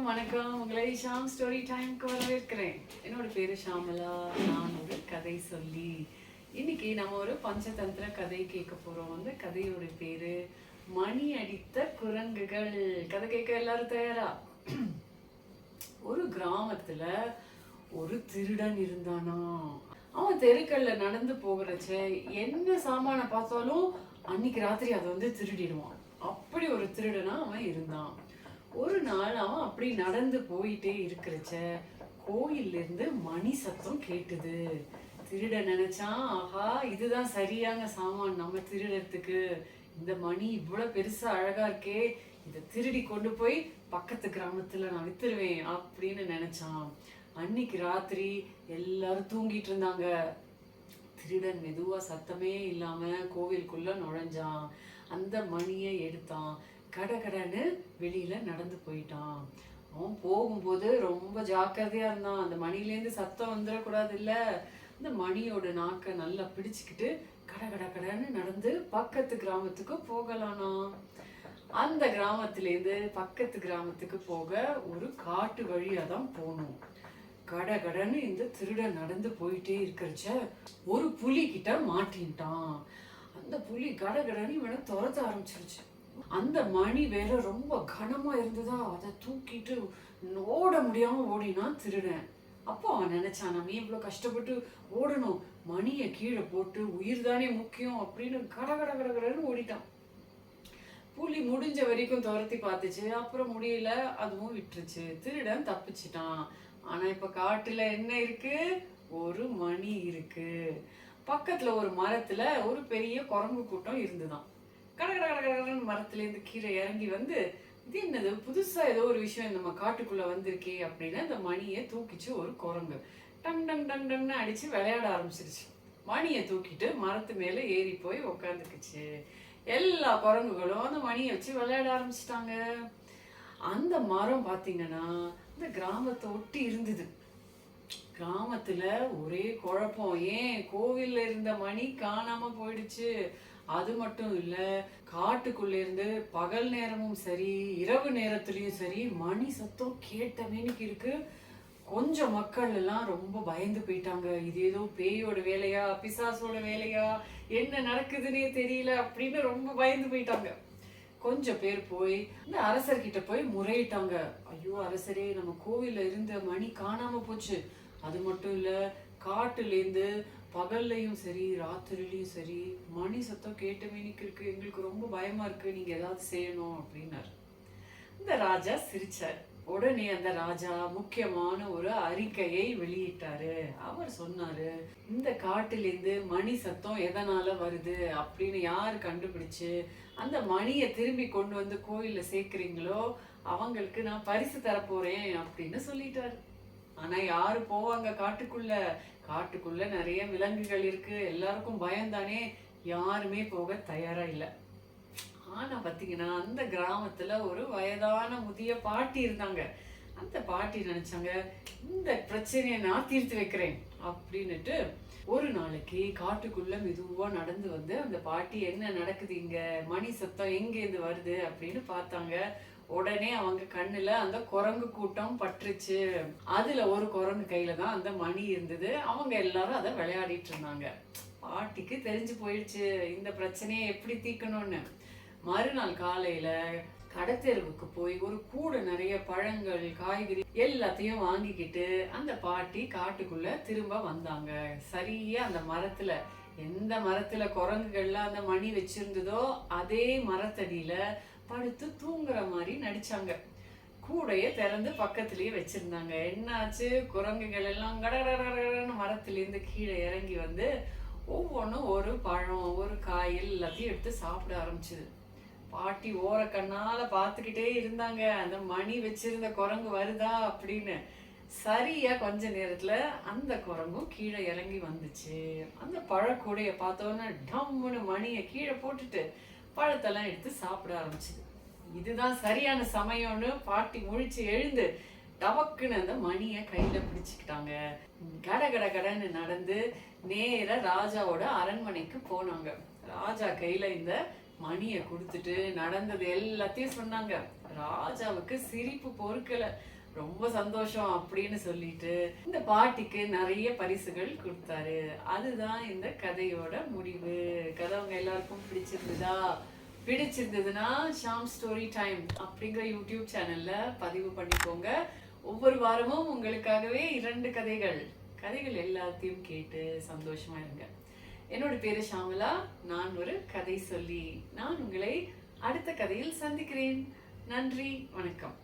வணக்கம். உங்களை ஷாம் ஸ்டோரி டைம்க்கு வரவேற்கிறேன். என்னோட பேரு ஷாமலா. நான் ஒரு கதை சொல்லி. இன்னைக்கு நம்ம ஒரு பஞ்சதந்திர கதை கேட்க போறோம். அந்த கதையோட பேரு மணி அடித்த குரங்குகள். கதை கேட்க எல்லாரும் தயாரா? ஒரு கிராமத்துல ஒரு திருடன் இருந்தானா. அவன் தெருக்கள்ல நடந்து போகிறச்ச என்ன சாமான பார்த்தாலும் அன்னைக்கு ராத்திரி அதை திருடிடுவான். அப்படி ஒரு திருடனா அவன் இருந்தான். ஒரு நாள் அவன் அப்படி நடந்து போயிட்டே இருக்கிறச்ச கோயில்ல இருந்து மணி சத்தம் கேட்டுது. திருட நினைச்சான், ஆஹா இதுதான் சரியான சாமான் நம்ம திருடறதுக்கு. இந்த மணி இவ்வளவு பெருசா அழகா இருக்கே, இதை திருடி கொண்டு போய் பக்கத்து கிராமத்துல நான் வித்துருவேன் அப்படின்னு நினைச்சான். அன்னைக்கு ராத்திரி எல்லாரும் தூங்கிட்டு இருந்தாங்க. திருடன் மெதுவா சத்தமே இல்லாம கோவிலுக்குள்ள நுழைஞ்சான். அந்த மணியை எடுத்தான். கடகடன்னு வெளியில நடந்து போயிட்டான். அவன் போகும்போது ரொம்ப ஜாக்கிரதையா இருந்தான். அந்த மணிலேருந்து சத்தம் வந்துடக்கூடாது இல்ல. அந்த மணியோட நாக்க நல்லா பிடிச்சுக்கிட்டு கடகடன்னு நடந்து பக்கத்து கிராமத்துக்கு போகலானா. அந்த கிராமத்திலேருந்து பக்கத்து கிராமத்துக்கு போக ஒரு காட்டு வழியா தான் போகணும். கடகடன்னு இந்த திருடன் நடந்து போயிட்டே இருக்கிறச்ச ஒரு புலி கிட்ட மாட்டின்ட்டான். அந்த புலி கடகடன்னு இவனை துரத்த ஆரம்பிச்சிருச்சு. அந்த மணி வேற ரொம்ப கனமா இருந்ததா, அதை தூக்கிட்டு ஓட முடியாம ஓடினான் திருடன். அப்போ அவன் நினைச்சான், நம்ம இவ்வளவு கஷ்டப்பட்டு ஓடணும், மணியை கீழே போட்டு உயிர் தானே முக்கியம் அப்படின்னு கடகடன்னு ஓடிட்டான். புலி முடிஞ்ச வரைக்கும் துரத்தி பார்த்துச்சு. அப்புறம் முடியல, அதுவும் விட்டுருச்சு. திருடன் தப்பிச்சிட்டான். ஆனா இப்ப காட்டுல என்ன இருக்கு? ஒரு மணி இருக்கு. பக்கத்துல ஒரு மரத்துல ஒரு பெரிய குரங்கு கூட்டம் இருந்துதான். கடகடன்னு மரத்துல இருந்து கீழே இறங்கி வந்து, இது என்னது புதுசா ஏதோ ஒரு விஷயம் நம்ம காட்டுக்குள்ள வந்திருக்கே அப்படின்னு அந்த மணியை தூக்கிச்சு ஒரு குரங்கு. டங் டங் டங் டங்னு அடிச்சு விளையாட ஆரம்பிச்சிருச்சு. மணியை தூக்கிட்டு மரத்து மேல ஏறி போய் உக்காந்துக்குச்சு. எல்லா குரங்குகளும் அந்த மணியை வச்சு விளையாட ஆரம்பிச்சிட்டாங்க. அந்த மரம் பாத்தீங்கன்னா இந்த கிராமத்தை ஒட்டி இருந்தது. கிராமத்துல ஒரே குழப்பம். ஏன் கோவில்ல இருந்த மணி காணாம போயிடுச்சு. அது மட்டும் இல்ல, காட்டுக்குள்ள இருந்து பகல் நேரமும் சரி இரவு நேரத்துலயும் சரி மணி சத்தம் கேட்ட மேனிக்கு இருக்கு. கொஞ்சம் மக்கள் எல்லாம் ரொம்ப பயந்து போயிட்டாங்க. இது ஏதோ பேயோட வேலையா பிசாசோட வேலையா, என்ன நடக்குதுன்னே தெரியல அப்படின்னு ரொம்ப பயந்து போயிட்டாங்க. கொஞ்சம் பேர் போய் இந்த அரசர்கிட்ட போய் முறையிட்டாங்க. ஐயோ அரசரே, நம்ம கோவில்ல இருந்த மணி காணாம போச்சு. அது மட்டும் இல்ல, காட்டுலேருந்து பகல்லையும் சரி ராத்திரிலையும் சரி மணி சத்தம் கேட்ட மேனிக்கு இருக்கு. எங்களுக்கு ரொம்ப பயமா இருக்கு, நீங்க ஏதாவது செய்யணும் அப்படின்னாரு. இந்த ராஜா சிரிச்சார். உடனே அந்த ராஜா முக்கியமான ஒரு அறிக்கையை வெளியிட்டாரு. அவர் சொன்னாரு, இந்த காட்டிலேருந்து மணி சத்தம் எதனால வருது அப்படின்னு யாரு கண்டுபிடிச்சு அந்த மணியை திரும்பி கொண்டு வந்து கோயில்ல சேர்க்கிறீங்களோ அவங்களுக்கு நான் பரிசு தரப்போறேன் அப்படின்னு சொல்லிட்டாரு. ஆனா யாரு போவாங்க காட்டுக்குள்ள? காட்டுக்குள்ள நிறைய விலங்குகள் இருக்கு, எல்லாருக்கும் பயம்தானே. யாருமே போக தயாரா இல்லை. ஆனா பாத்தீங்கன்னா அந்த கிராமத்துல ஒரு வயதான முதிய பாட்டி இருந்தாங்க. அந்த பாட்டி நினைச்சாங்க, இந்த பிரச்சனையை நான் தீர்த்து வைக்கிறேன் அப்படின்னுட்டு ஒரு நாளைக்கு காட்டுக்குள்ள மெதுவா நடந்து வந்து அந்த பாட்டி என்ன நடக்குது இங்க, மணி சத்தம் எங்க இருந்து வருது அப்படின்னு பார்த்தாங்க. உடனே அவங்க கண்ணுல அந்த குரங்கு கூட்டம் பற்றுச்சு. அதுல ஒரு குரங்கு கையில தான் அந்த மணி இருந்தது. அவங்க எல்லாரும் அதை விளையாடிட்டு இருந்தாங்க. பாட்டிக்கு தெரிஞ்சு போயிடுச்சு இந்த பிரச்சனையை எப்படி தீர்க்கணும்னு. மறுநாள் காலையில கடத்தெருவுக்கு போய் ஒரு கூட நிறைய பழங்கள் காய்கறி எல்லாத்தையும் வாங்கிக்கிட்டு அந்த பாட்டி காட்டுக்குள்ள திரும்ப வந்தாங்க. சரியா அந்த மரத்துல, எந்த மரத்துல குரங்குகள்லாம் அந்த மணி வச்சிருந்ததோ அதே மரத்தடியில படுத்து தூங்குற மாதிரி நடிச்சாங்க. கூடைய திறந்து பக்கத்திலேயே வச்சிருந்தாங்க. என்னாச்சு, குரங்குகள் எல்லாம் கடகடன்னு மரத்திலேருந்து கீழே இறங்கி வந்து ஒவ்வொன்றும் ஒரு பழம் ஒரு காய் எல்லாத்தையும் எடுத்து சாப்பிட ஆரம்பிச்சுது. பாட்டி ஓர கண்ணால பார்த்துக்கிட்டே இருந்தாங்க, அந்த மணி வச்சிருந்த குரங்கு வருதா அப்படின்னு. சரியா கொஞ்ச நேரத்துல அந்த குரங்கும் கீழே இறங்கி வந்துச்சு. அந்த பழக்கூடைய பார்த்தோன்னா டம்முன்னு மணியை கீழே போட்டுட்டு பழத்தெல்லாம் எடுத்து சாப்பிட ஆரம்பிச்சுது. இதுதான் சரியான சமயம்னு பாட்டி முழிச்சு எழுந்து டபக்குன்னு அந்த மணியை கையில பிடிச்சுக்கிட்டாங்க. கடன்னு நடந்து நேர ராஜாவோட அரண்மனைக்கு போனாங்க. ராஜா கையில இந்த மணியை கொடுத்துட்டு நடந்தது எல்லாத்தையும் சொன்னாங்க. ராஜாவுக்கு சிரிப்பு பொறுக்கல. ரொம்ப சந்தோஷம் அப்படின்னு சொல்லிட்டு இந்த பாட்டிக்கு நிறைய பரிசுகள் கொடுத்தாரு. அதுதான் இந்த கதையோட முடிவு. கதை உங்க எல்லாருக்கும் பிடிச்சிருந்ததுன்னா ஷாம் ஸ்டோரி டைம் அப்படிங்கிற யூடியூப் சேனல்ல பதிவு பண்ணிக்கோங்க. ஒவ்வொரு வாரமும் உங்களுக்காகவே 2 கதைகள் எல்லாத்தையும் கேட்டு சந்தோஷமா இருங்க. என்னோட பேரு ஷாமலா. நான் ஒரு கதை சொல்லி. நான் உங்களை அடுத்த கதையில் சந்திக்கிறேன். நன்றி, வணக்கம்.